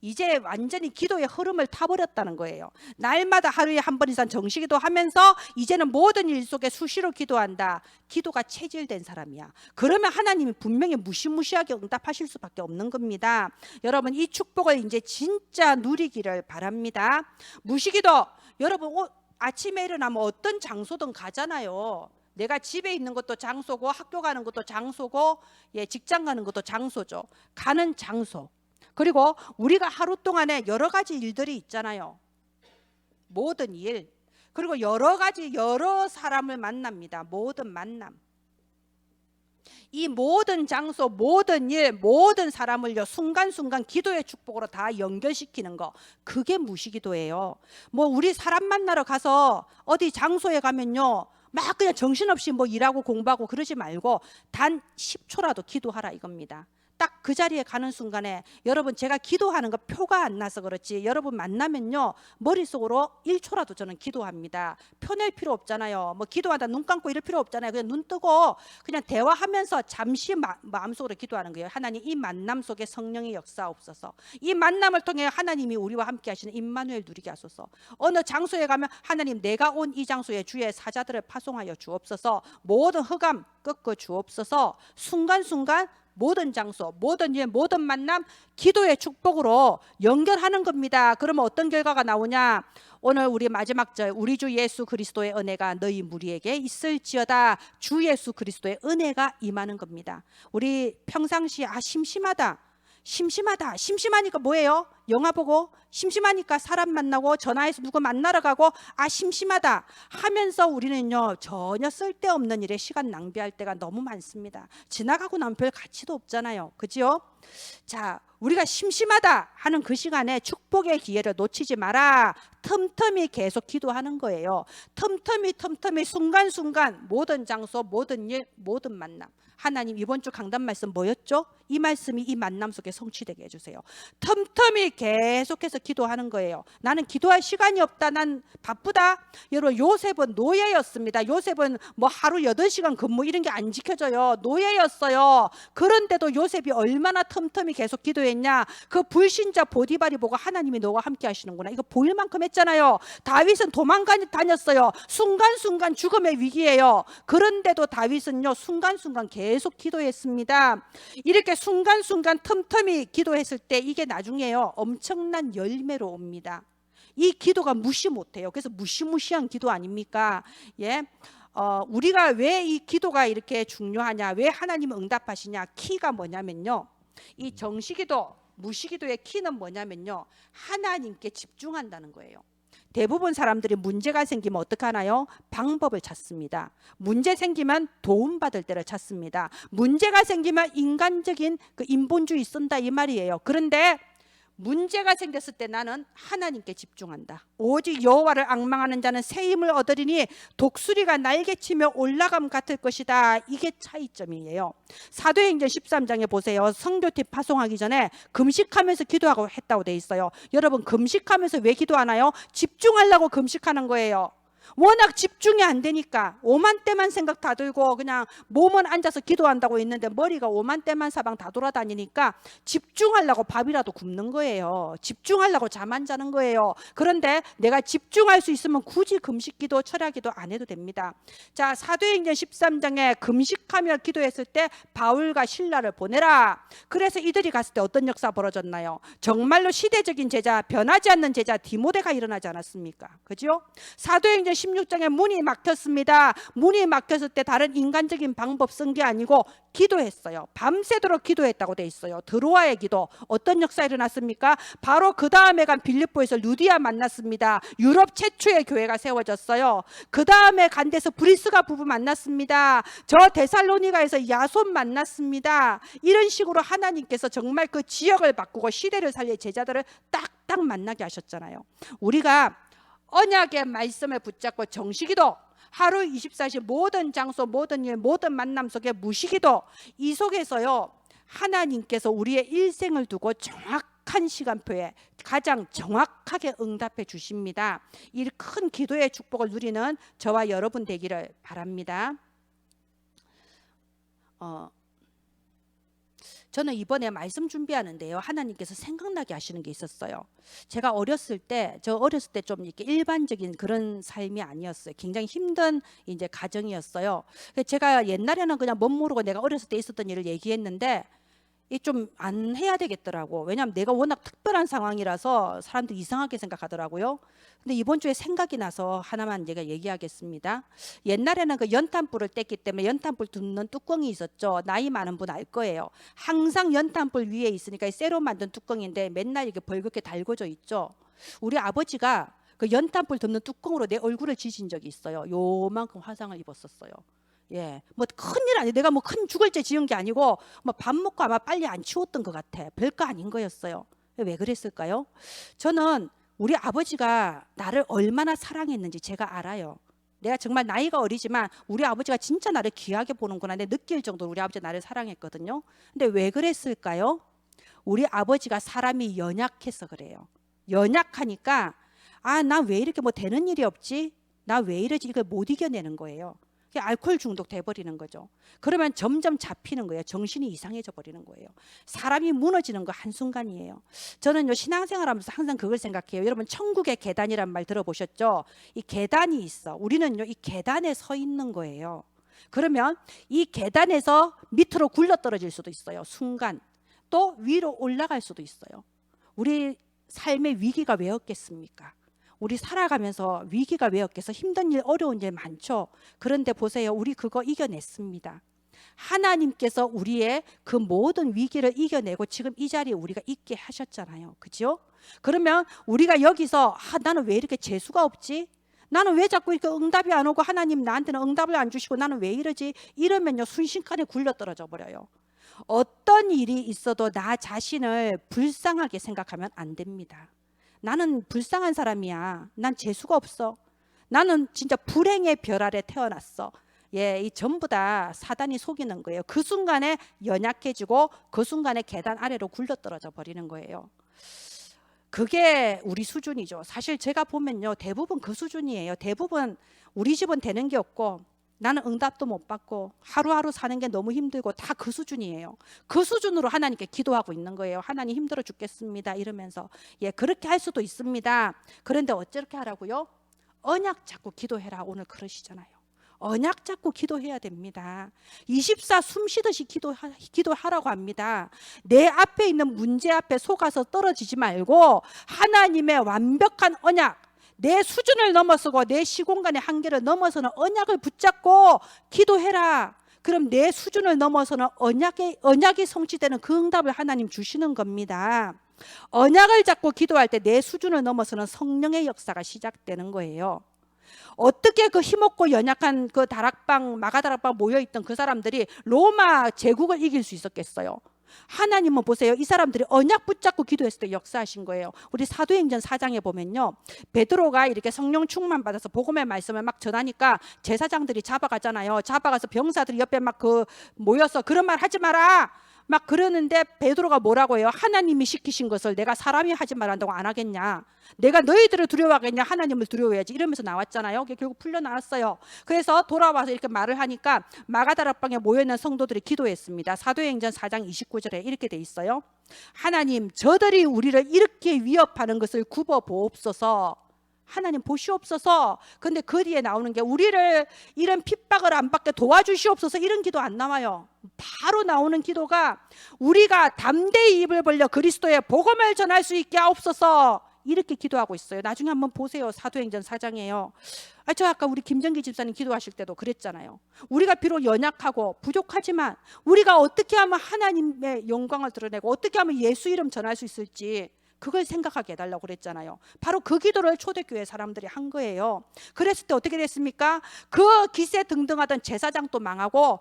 이제 완전히 기도의 흐름을 타버렸다는 거예요. 날마다 하루에 한 번 이상 정시기도 하면서 이제는 모든 일 속에 수시로 기도한다. 기도가 체질된 사람이야. 그러면 하나님이 분명히 무시무시하게 응답하실 수밖에 없는 겁니다. 여러분, 이 축복을 이제 진짜 누리기를 바랍니다. 무시기도, 여러분 아침에 일어나면 어떤 장소든 가잖아요. 내가 집에 있는 것도 장소고 학교 가는 것도 장소고, 예, 직장 가는 것도 장소죠. 가는 장소. 그리고 우리가 하루 동안에 여러 가지 일들이 있잖아요. 모든 일. 그리고 여러 사람을 만납니다. 모든 만남. 이 모든 장소, 모든 일, 모든 사람을요 순간순간 기도의 축복으로 다 연결시키는 거, 그게 무시기도예요. 뭐 우리 사람 만나러 가서 어디 장소에 가면요 막 그냥 정신없이 뭐 일하고 공부하고 그러지 말고 단 10초라도 기도하라 이겁니다. 딱 그 자리에 가는 순간에 여러분, 제가 기도하는 거 표가 안 나서 그렇지 여러분 만나면요 머릿속으로 1초라도 저는 기도합니다. 표 낼 필요 없잖아요. 뭐 기도하다 눈 감고 이럴 필요 없잖아요. 그냥 눈 뜨고 그냥 대화하면서 잠시 마음속으로 기도하는 거예요. 하나님, 이 만남 속에 성령의 역사옵소서. 이 만남을 통해 하나님이 우리와 함께 하시는 임마누엘 누리게 하소서. 어느 장소에 가면 하나님, 내가 온 이 장소에 주의 사자들을 파송하여 주옵소서. 모든 흑암 꺾어 주옵소서. 순간순간 모든 장소, 모든 일, 모든 만남 기도의 축복으로 연결하는 겁니다. 그러면 어떤 결과가 나오냐? 오늘 우리 마지막 절, 우리 주 예수 그리스도의 은혜가 너희 무리에게 있을지어다. 주 예수 그리스도의 은혜가 임하는 겁니다. 우리 평상시에 심심하니까 뭐예요? 영화 보고, 심심하니까 사람 만나고, 전화해서 누구 만나러 가고, 심심하다 하면서 우리는요 전혀 쓸데없는 일에 시간 낭비할 때가 너무 많습니다. 지나가고 나면 별 가치도 없잖아요. 그죠? 자, 우리가 심심하다 하는 그 시간에 축복의 기회를 놓치지 마라. 틈틈이 계속 기도하는 거예요. 틈틈이 순간순간 모든 장소, 모든 일, 모든 만남 하나님 이번 주 강단 말씀 뭐였죠? 이 말씀이 이 만남 속에 성취되게 해주세요. 틈틈이 계속해서 기도하는 거예요. 나는 기도할 시간이 없다. 난 바쁘다. 여러분 요셉은 노예였습니다. 요셉은 뭐 하루 8시간 근무 이런 게 안 지켜져요. 노예였어요. 그런데도 요셉이 얼마나 틈틈이 계속 기도했냐. 그 불신자 보디발이 보고 하나님이 너와 함께 하시는구나. 이거 보일 만큼 했잖아요. 다윗은 다녔어요. 순간순간 죽음의 위기예요. 그런데도 다윗은요 순간순간 계속 기도했습니다. 이렇게 순간순간 틈틈이 기도했을 때 이게 나중에요 엄청난 열매로 옵니다. 이 기도가 무시 못해요. 그래서 무시무시한 기도 아닙니까? 예. 우리가 왜 이 기도가 이렇게 중요하냐, 왜 하나님은 응답하시냐, 키가 뭐냐면요, 이 정시기도 무시기도의 키는 뭐냐면요, 하나님께 집중한다는 거예요. 대부분 사람들이 문제가 생기면 어떻게 하나요? 방법을 찾습니다. 문제 생기면 도움받을 때를 찾습니다. 문제가 생기면 인간적인 그 인본주의 쓴다 이 말이에요. 그런데 문제가 생겼을 때 나는 하나님께 집중한다. 오직 여호와를 앙망하는 자는 새 힘을 얻으리니 독수리가 날개치며 올라감 같을 것이다. 이게 차이점이에요. 사도행전 13장에 보세요. 성교팀 파송하기 전에 금식하면서 기도하고 했다고 돼 있어요. 여러분 금식하면서 왜 기도하나요? 집중하려고 금식하는 거예요. 워낙 집중이 안 되니까 오만때만 생각 다 들고 그냥 몸은 앉아서 기도한다고 했는데 머리가 오만때만 사방 다 돌아다니니까 집중하려고 밥이라도 굶는 거예요. 집중하려고 잠 안 자는 거예요. 그런데 내가 집중할 수 있으면 굳이 금식기도 철야기도 안 해도 됩니다. 자, 사도행전 13장에 금식하며 기도했을 때 바울과 실라를 보내라. 그래서 이들이 갔을 때 어떤 역사 벌어졌나요? 정말로 시대적인 제자, 변하지 않는 제자 디모데가 일어나지 않았습니까? 그죠? 사도행전 16장에 문이 막혔습니다. 문이 막혔을 때 다른 인간적인 방법 쓴 게 아니고 기도했어요. 밤새도록 기도했다고 돼 있어요. 드로아의 기도. 어떤 역사 일어났습니까? 바로 그 다음에 간 빌립보에서 루디아 만났습니다. 유럽 최초의 교회가 세워졌어요. 그 다음에 간 데서 브리스가 부부 만났습니다. 저 데살로니가에서 야손 만났습니다. 이런 식으로 하나님께서 정말 그 지역을 바꾸고 시대를 살릴 제자들을 딱딱 만나게 하셨잖아요. 우리가 언약의 말씀을 붙잡고 정시기도, 하루 24시 모든 장소, 모든 일, 모든 만남 속에 무시기도, 이 속에서요 하나님께서 우리의 일생을 두고 정확한 시간표에 가장 정확하게 응답해 주십니다. 이 큰 기도의 축복을 누리는 저와 여러분 되기를 바랍니다. 저는 이번에 말씀 준비하는데요, 하나님께서 생각나게 하시는 게 있었어요. 제가 어렸을 때 좀 이렇게 일반적인 그런 삶이 아니었어요. 굉장히 힘든 이제 가정이었어요. 제가 옛날에는 그냥 못 모르고 내가 어렸을 때 있었던 일을 얘기했는데 이 좀 안 해야 되겠더라고. 왜냐하면 내가 워낙 특별한 상황이라서 사람들이 이상하게 생각하더라고요. 근데 이번 주에 생각이 나서 하나만 제가 얘기하겠습니다. 옛날에는 그 연탄불을 뗐기 때문에 연탄불 붓는 뚜껑이 있었죠. 나이 많은 분 알 거예요. 항상 연탄불 위에 있으니까 쇠로 만든 뚜껑인데 맨날 이렇게 벌겋게 달궈져 있죠. 우리 아버지가 그 연탄불 덮는 뚜껑으로 내 얼굴을 지진 적이 있어요. 요만큼 화상을 입었었어요. 예, 뭐 큰일 아니에요. 내가 뭐 큰 죽을 죄 지은 게 아니고 뭐 밥 먹고 아마 빨리 안 치웠던 것 같아. 별거 아닌 거였어요. 왜 그랬을까요? 저는 우리 아버지가 나를 얼마나 사랑했는지 제가 알아요. 내가 정말 나이가 어리지만 우리 아버지가 진짜 나를 귀하게 보는구나 내 느낄 정도로 우리 아버지가 나를 사랑했거든요. 근데 왜 그랬을까요? 우리 아버지가 사람이 연약해서 그래요. 연약하니까 나 왜 이렇게 뭐 되는 일이 없지? 나 왜 이러지? 이걸 못 이겨내는 거예요. 알코올 중독 돼버리는 거죠. 그러면 점점 잡히는 거예요. 정신이 이상해져 버리는 거예요. 사람이 무너지는 거 한순간이에요. 저는 신앙생활하면서 항상 그걸 생각해요. 여러분 천국의 계단이란 말 들어보셨죠? 이 계단이 있어. 우리는요 이 계단에 서 있는 거예요. 그러면 이 계단에서 밑으로 굴러떨어질 수도 있어요. 순간. 또 위로 올라갈 수도 있어요. 우리 삶의 위기가 왜 없겠습니까? 우리 살아가면서 위기가 왜 없겠어? 힘든 일, 어려운 일 많죠. 그런데 보세요. 우리 그거 이겨냈습니다. 하나님께서 우리의 그 모든 위기를 이겨내고 지금 이 자리에 우리가 있게 하셨잖아요. 그죠? 그러면 우리가 여기서 나는 왜 이렇게 재수가 없지? 나는 왜 자꾸 이렇게 응답이 안 오고 하나님 나한테는 응답을 안 주시고 나는 왜 이러지? 이러면요 순식간에 굴러떨어져 버려요. 어떤 일이 있어도 나 자신을 불쌍하게 생각하면 안 됩니다. 나는 불쌍한 사람이야. 난 재수가 없어. 나는 진짜 불행의 별 아래 태어났어. 이 전부 다 사단이 속이는 거예요. 그 순간에 연약해지고 그 순간에 계단 아래로 굴러떨어져 버리는 거예요. 그게 우리 수준이죠. 사실 제가 보면요, 대부분 그 수준이에요. 대부분 우리 집은 되는 게 없고 나는 응답도 못 받고 하루하루 사는 게 너무 힘들고 다 그 수준이에요. 그 수준으로 하나님께 기도하고 있는 거예요. 하나님 힘들어 죽겠습니다 이러면서. 그렇게 할 수도 있습니다. 그런데 어떻게 하라고요? 언약 잡고 기도해라 오늘 그러시잖아요. 언약 잡고 기도해야 됩니다. 24 숨쉬듯이 기도하라고 합니다. 내 앞에 있는 문제 앞에 속아서 떨어지지 말고 하나님의 완벽한 언약, 내 수준을 넘어서고 내 시공간의 한계를 넘어서는 언약을 붙잡고 기도해라. 그럼 내 수준을 넘어서는 언약이 성취되는 그 응답을 하나님 주시는 겁니다. 언약을 잡고 기도할 때 내 수준을 넘어서는 성령의 역사가 시작되는 거예요. 어떻게 그 힘없고 연약한 그 마가다락방 모여있던 그 사람들이 로마 제국을 이길 수 있었겠어요? 하나님은 보세요. 이 사람들이 언약 붙잡고 기도했을 때 역사하신 거예요. 우리 사도행전 4장에 보면요, 베드로가 이렇게 성령 충만 받아서 복음의 말씀을 막 전하니까 제사장들이 잡아가잖아요. 잡아가서 병사들이 옆에 막 모여서 그런 말 하지 마라 막 그러는데 베드로가 뭐라고 해요? 하나님이 시키신 것을 내가 사람이 하지 말한다고 안 하겠냐? 내가 너희들을 두려워하겠냐? 하나님을 두려워해야지. 이러면서 나왔잖아요. 그게 결국 풀려나왔어요. 그래서 돌아와서 이렇게 말을 하니까 마가다락방에 모여있는 성도들이 기도했습니다. 사도행전 4장 29절에 이렇게 돼 있어요. 하나님, 저들이 우리를 이렇게 위협하는 것을 굽어 보옵소서. 하나님 보시옵소서. 근데 그 뒤에 나오는 게 우리를 이런 핍박을 안 받게 도와주시옵소서. 이런 기도 안 나와요. 바로 나오는 기도가 우리가 담대히 입을 벌려 그리스도의 복음을 전할 수 있게 하옵소서. 이렇게 기도하고 있어요. 나중에 한번 보세요. 사도행전 4장에요. 저 아까 우리 김정기 집사님 기도하실 때도 그랬잖아요. 우리가 비록 연약하고 부족하지만 우리가 어떻게 하면 하나님의 영광을 드러내고 어떻게 하면 예수 이름 전할 수 있을지 그걸 생각하게 해달라고 그랬잖아요. 바로 그 기도를 초대교회 사람들이 한 거예요. 그랬을 때 어떻게 됐습니까? 그 기세등등하던 제사장도 망하고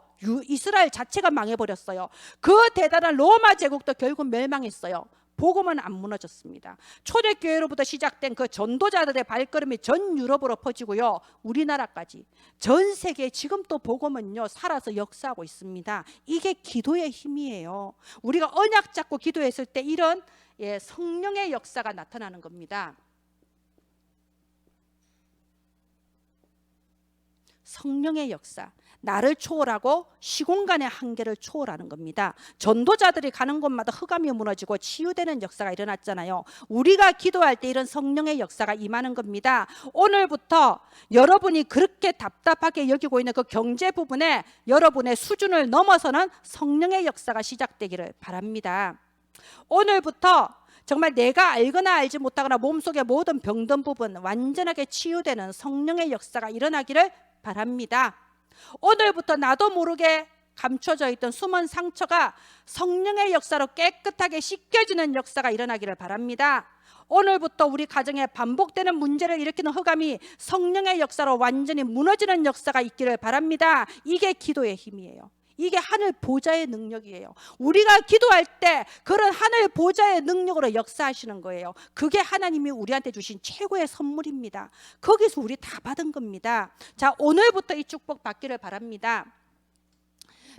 이스라엘 자체가 망해버렸어요. 그 대단한 로마 제국도 결국 멸망했어요. 복음은 안 무너졌습니다. 초대교회로부터 시작된 그 전도자들의 발걸음이 전 유럽으로 퍼지고요, 우리나라까지 전 세계에 지금 또 복음은요 살아서 역사하고 있습니다. 이게 기도의 힘이에요. 우리가 언약 잡고 기도했을 때 이런 성령의 역사가 나타나는 겁니다. 성령의 역사, 나를 초월하고 시공간의 한계를 초월하는 겁니다. 전도자들이 가는 곳마다 흑암이 무너지고 치유되는 역사가 일어났잖아요. 우리가 기도할 때 이런 성령의 역사가 임하는 겁니다. 오늘부터 여러분이 그렇게 답답하게 여기고 있는 그 경제 부분에 여러분의 수준을 넘어서는 성령의 역사가 시작되기를 바랍니다. 오늘부터 정말 내가 알거나 알지 못하거나 몸속의 모든 병든 부분 완전하게 치유되는 성령의 역사가 일어나기를 바랍니다. 오늘부터 나도 모르게 감춰져 있던 숨은 상처가 성령의 역사로 깨끗하게 씻겨지는 역사가 일어나기를 바랍니다. 오늘부터 우리 가정에 반복되는 문제를 일으키는 흑암이 성령의 역사로 완전히 무너지는 역사가 있기를 바랍니다. 이게 기도의 힘이에요. 이게 하늘 보좌의 능력이에요. 우리가 기도할 때 그런 하늘 보좌의 능력으로 역사하시는 거예요. 그게 하나님이 우리한테 주신 최고의 선물입니다. 거기서 우리 다 받은 겁니다. 자, 오늘부터 이 축복 받기를 바랍니다.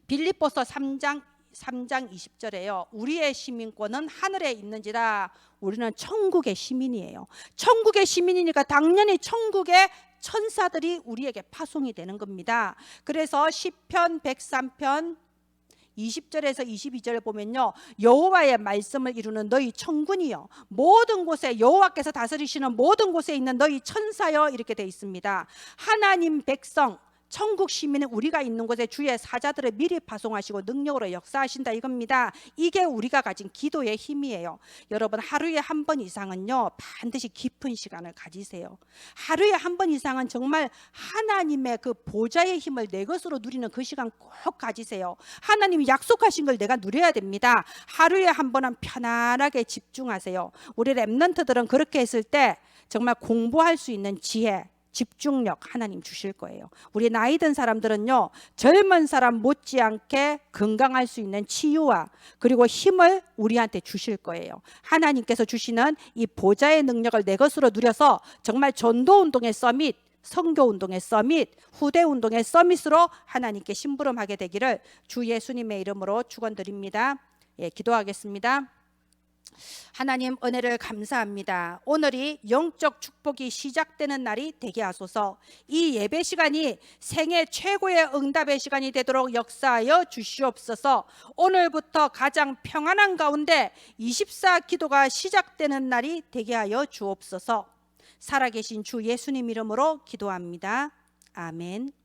빌립보서 3장 20절에요. 우리의 시민권은 하늘에 있는지라. 우리는 천국의 시민이에요. 천국의 시민이니까 당연히 천국의 천사들이 우리에게 파송이 되는 겁니다. 그래서 시편 103편 20절에서 22절을 보면요, 여호와의 말씀을 이루는 너희 천군이여, 모든 곳에 여호와께서 다스리시는 모든 곳에 있는 너희 천사여, 이렇게 되어 있습니다. 하나님 백성 천국 시민은 우리가 있는 곳에 주의 사자들을 미리 파송하시고 능력으로 역사하신다 이겁니다. 이게 우리가 가진 기도의 힘이에요. 여러분, 하루에 한 번 이상은요 반드시 깊은 시간을 가지세요. 하루에 한 번 이상은 정말 하나님의 그 보좌의 힘을 내 것으로 누리는 그 시간 꼭 가지세요. 하나님이 약속하신 걸 내가 누려야 됩니다. 하루에 한 번은 편안하게 집중하세요. 우리 랩런트들은 그렇게 했을 때 정말 공부할 수 있는 지혜, 집중력 하나님 주실 거예요. 우리 나이 든 사람들은요, 젊은 사람 못지않게 건강할 수 있는 치유와 그리고 힘을 우리한테 주실 거예요. 하나님께서 주시는 이 보좌의 능력을 내 것으로 누려서 정말 전도운동의 서밋, 선교운동의 서밋, 후대운동의 서밋으로 하나님께 심부름하게 되기를 주 예수님의 이름으로 축원드립니다. 예, 기도하겠습니다. 하나님 은혜를 감사합니다. 오늘이 영적 축복이 시작되는 날이 되게 하소서. 이 예배 시간이 생애 최고의 응답의 시간이 되도록 역사하여 주시옵소서. 오늘부터 가장 평안한 가운데 24 기도가 시작되는 날이 되게 하여 주옵소서. 살아계신 주 예수님 이름으로 기도합니다. 아멘.